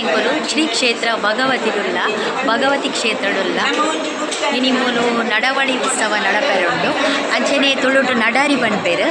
ಎಂಕುಲು ಶ್ರೀ ಕ್ಷೇತ್ರ ಭಗವತಿ ಕ್ಷೇತ್ರಡುಲ್ಲ ಇನಿಮೂಲು ನಡವಳಿ ಉತ್ಸವ ನಡಪೆರುಂಡು ಅಂಚನೆ ತುಳುಟು ನಡಾರಿ ಪನ್ಪೆರ್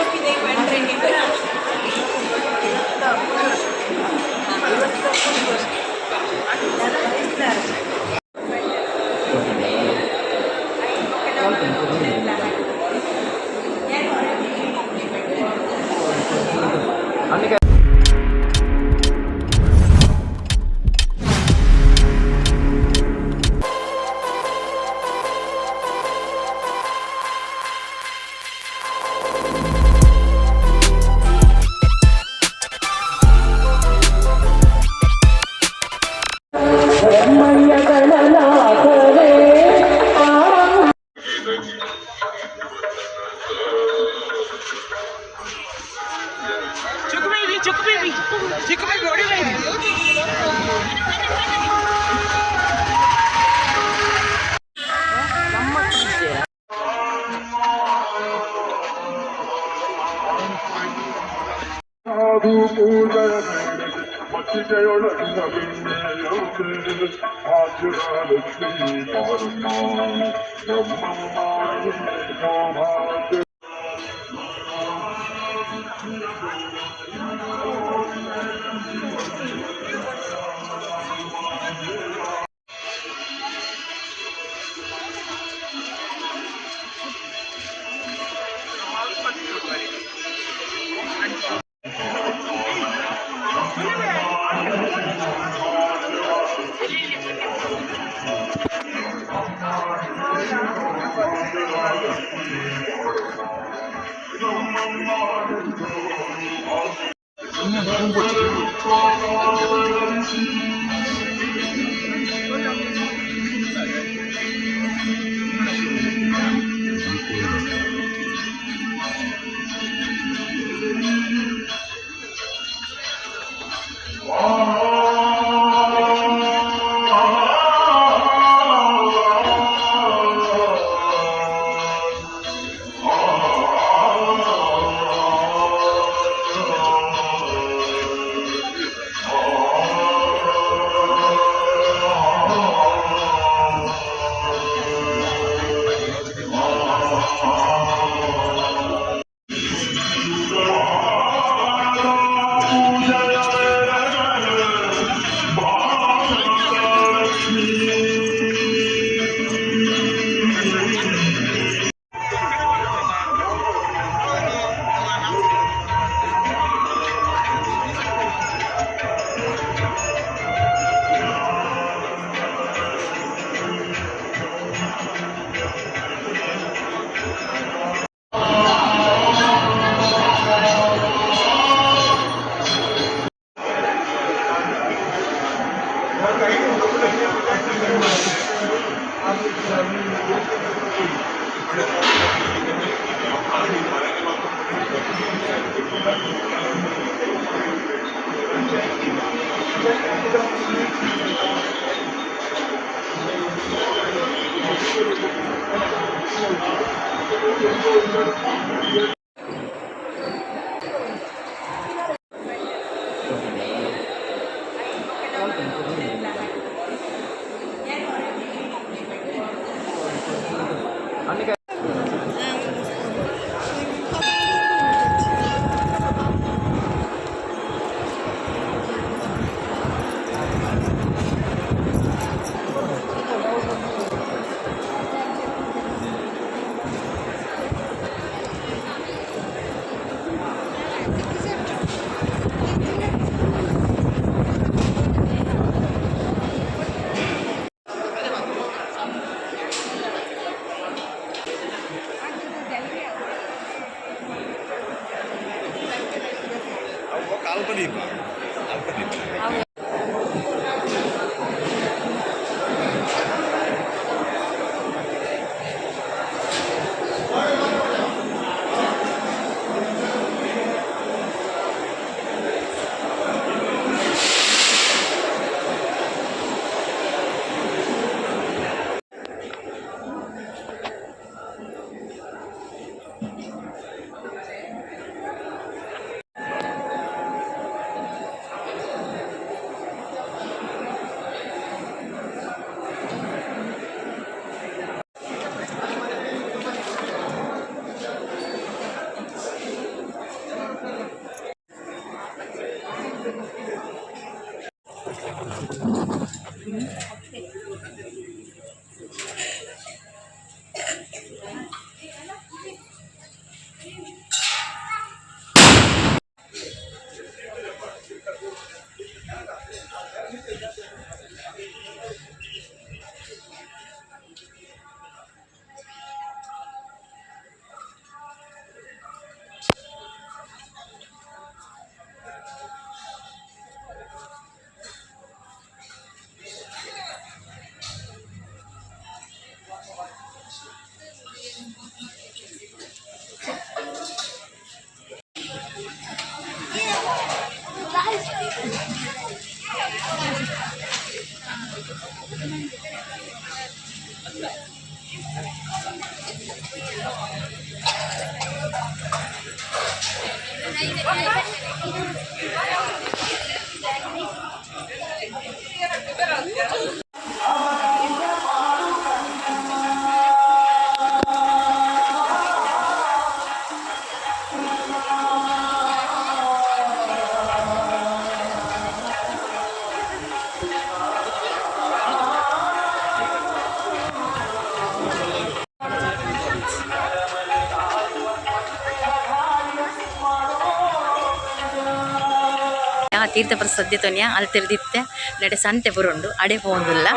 ತೀರ್ಥ ಪ್ರಸಾದ್ಯತೊನ್ಯ ಅಲ್ಲಿ ತಿರ್ದಿತ್ತೆ ನಡೆ ಸಂತೆ ಬುರುಂಡು ಅಡೆ ಪೋಂದುಲ್ಲ.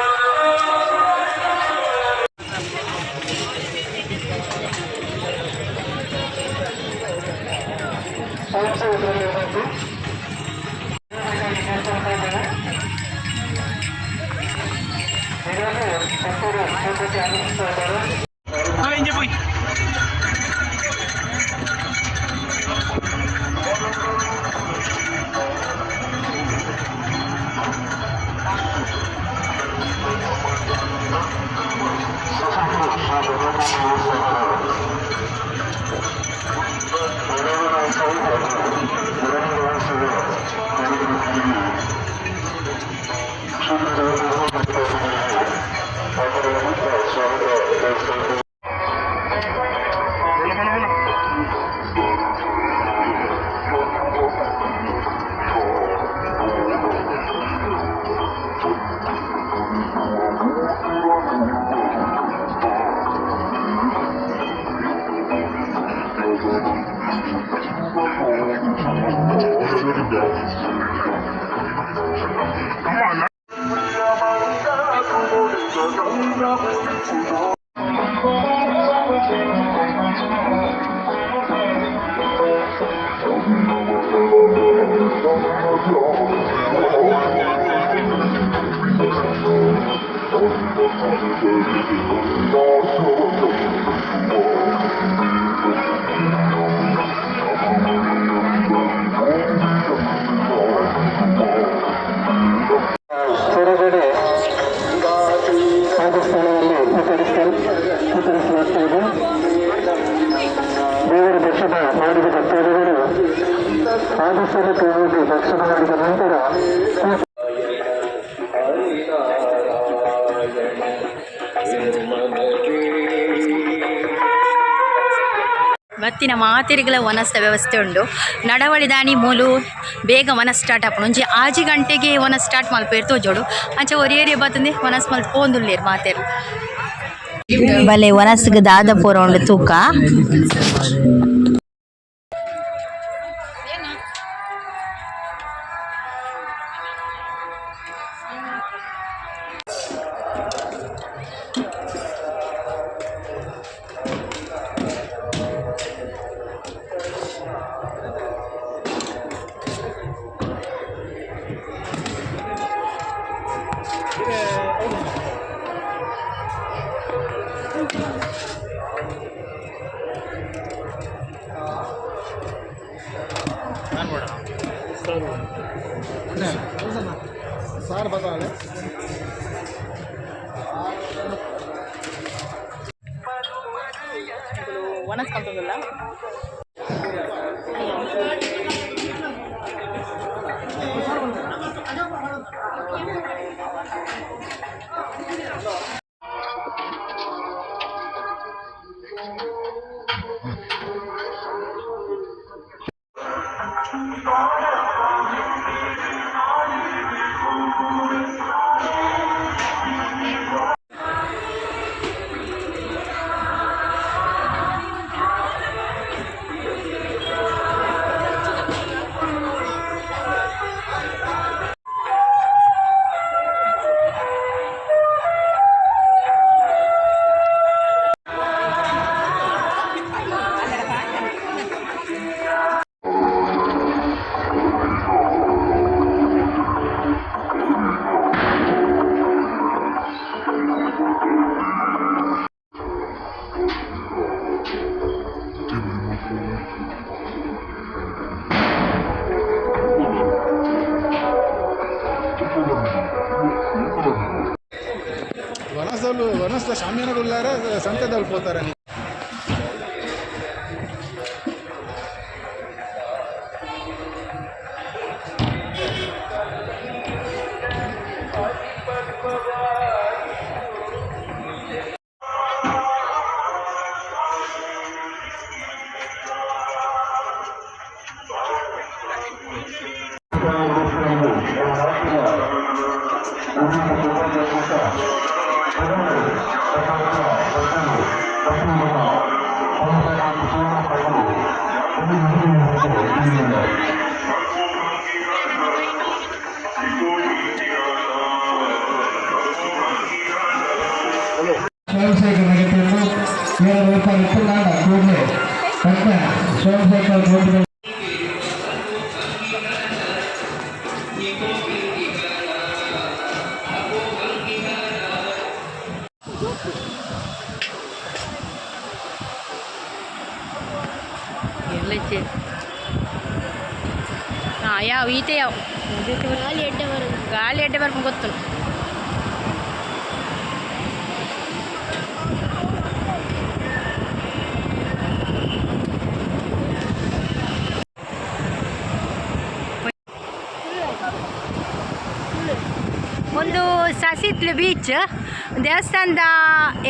ದೇವರ ದರ್ಶನ ಮಾಡಿದ ಭಕ್ತಾದಿಗಳು ಆದರ್ಶಕ್ಕೆ ಹೋಗಿ ದರ್ಶನ ಮಾಡಿದ ನಂತರ ಬತ್ತಿನ ಮಾತಿರಿಗಳ ವನಸ್ತ ವ್ಯವಸ್ಥೆ ಉಂಡು. ನಡವಳಿ ದಾನಿ ಮೂಲು ಬೇಗ ವನ ಸ್ಟಾರ್ಟ್ ಆಪುಂಡು. ಒಂಜಿ 6 ಗಂಟೆಗೆ ವನ ಸ್ಟಾರ್ಟ್ ಮಲ್ಪೇರು ತೋಜೋಡು ಅಂಚೆ ಒರಿಯೇರಿಯ ಬತ್ತಂದೆ ವನಸ್ ಮಲ್ತು ಪೋಂದುಲ್ಲೇರು ಮಾತೇರು ಬಲೆ ವನಸ್ಗೆ ದಾದ ಪೂರ ಉಂಡು ತೂಕ. सार बता ವನಸ್ ಕಲ್ತದಲ್ಲ ಸಂತೆದಲ್ಲಿ ಹೋಗ್ತಾರೆ. ಸೋಮಶೇಖರ್ ನಗರವನ್ನು 7 ರೂಪಾಯಿ 24 ಕೂಡಲೇ ಕಟ್ಟ ಸೋಮಶೇಖರ್ ಗೋಲ್ಡ್ ಯಾವ ಈತೆ ಯಾವ ಗಾಳಿ ಎಡ್ಡೆ ಬರ್ಕೊಂಡು ಗೊತ್ತು. ಒಂದು ಸಸಿತ್ಲು ಬೀಚ್ ದೇವಸ್ಥಾನದ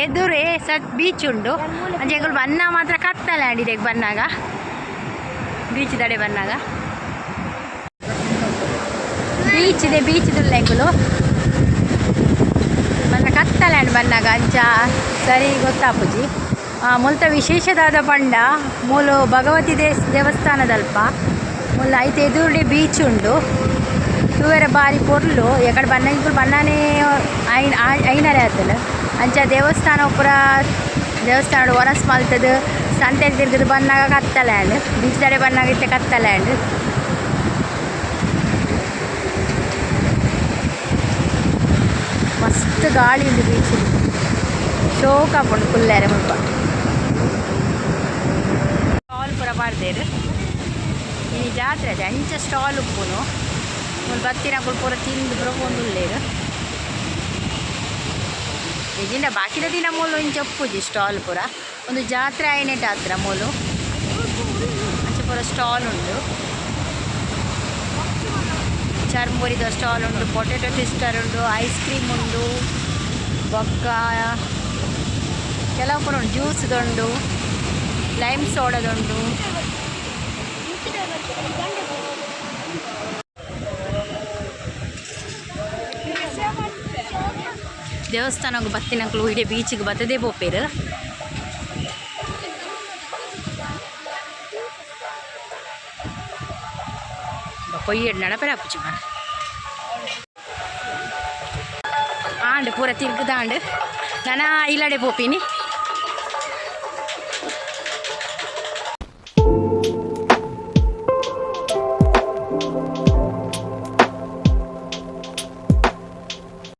ಎದುರೇ ಬೀಚ್ ಉಂಡು ಅಂಚೆಗಳು ಬಣ್ಣ ಮಾತ್ರ ಕತ್ತಲೆ ಆಡಿದೆ ಬನ್ನಾಗ ಬೀಚ್ ದಡೆ ಬನ್ನಾಗ ಬೀಚ್ ಇದೆ ಬೀಚ್ ದುಲ್ಲೆಗಳು ಬಣ್ಣ ಕತ್ತಲೆ ಆಡಿ ಬನ್ನಾಗ ಅಂಚ ಸರಿ ಗೊತ್ತಾಪುಜಿ ಮುಲ್ತ ವಿಶೇಷದಾದ ಪಂಡ ಮೂಲು ಭಗವತಿ ದೇವಸ್ಥಾನದಲ್ಪ ಮುಲ್ಲ ಐತೆ ಎದುರುಡೆ ಬೀಚ್ ಉಂಡು ತೂವೆರ ಬಾರಿ ಪೊರ್ಲು ಎಕಡೆ ಬಣ್ಣ ಬಣ್ಣನೇ ಐನರೆ ಆತಲ್ಲ ಅಂಚ ದೇವಸ್ಥಾನ ಪೂರ ದೇವಸ್ಥಾನ ಒರಸ್ ಮಲ್ತದು ಸಂತೆಗೆ ತಿರ್ಗದು ಬನ್ನಾಗ ಕತ್ತಲ್ಯಾಂಡ್ ಬೀಚ್ ದಡೆ ಬನ್ನಾಗ ಇತ್ತೆ ಕತ್ತಲ್ಯಾಂಡ್ ಮಸ್ತ್ ಗಾಳಿ ಉಂಟು ಬೀಚ್ ಶೋಕ ಪುಂಡು ಕುಲ್ಲೇರೆ ಮುಲ್ಪ ಸ್ಟಾಲ್ ಪೂರ ಬಾರ್ದೇರು ಈ ಜಾತ್ರೆ ಅದೇ ಅಂಚ ಸ್ಟಾಲ್ ಉಪ್ಪುನು ಒಂದು ಬತ್ತಿನ ಪೂರ ತಿಂದು ಪೂರ ಒಂದುಲ್ಲೇರು ಇಜಿಂದ ಬಾಕಿದ ದಿನ ಮೂಲು ಇಂಚ ಒಪ್ಪುಜಿ ಸ್ಟಾಲ್ ಪೂರ ಒಂದು ಜಾತ್ರೆ ಆಯ್ನೆಟ್ ಹತ್ರ ಮೂಲು ಅಂಚ ಪೂರ ಸ್ಟಾಲ್ ಉಂಡು ಚರ್ಮುರಿದ ಸ್ಟಾಲ್ ಉಂಡು ಪೊಟೆಟೊ ಟ್ವಿಸ್ಟರ್ ಉಂಡು ಐಸ್ ಕ್ರೀಮ್ ಉಂಡು ಬೊಕ್ಕ ಕೆಲವು ಪೂರ ಉಂಡು ಜ್ಯೂಸ್ದುಂಡು ಲೈಮ್ ಸೋಡದುಂಡು ದೇವಸ್ಥಾನಕ್ಕೆ ಬತ್ತಿನಕ್ಲು ಇಡೀ ಬೀಚಿಗೆ ಬತ್ತದೇ ಬೋಪೇರು ಕೊಯ್ಯಡ್ ನಡಪೆರ ಅಪ್ಪುಚಿ ಮಾಡ ಆಂಡ್ ಪೂರ ತಿರ್ಗದಾಂಡ್ ನಾನು ಇಲ್ಲಡೆ ಬೋಪಿನಿ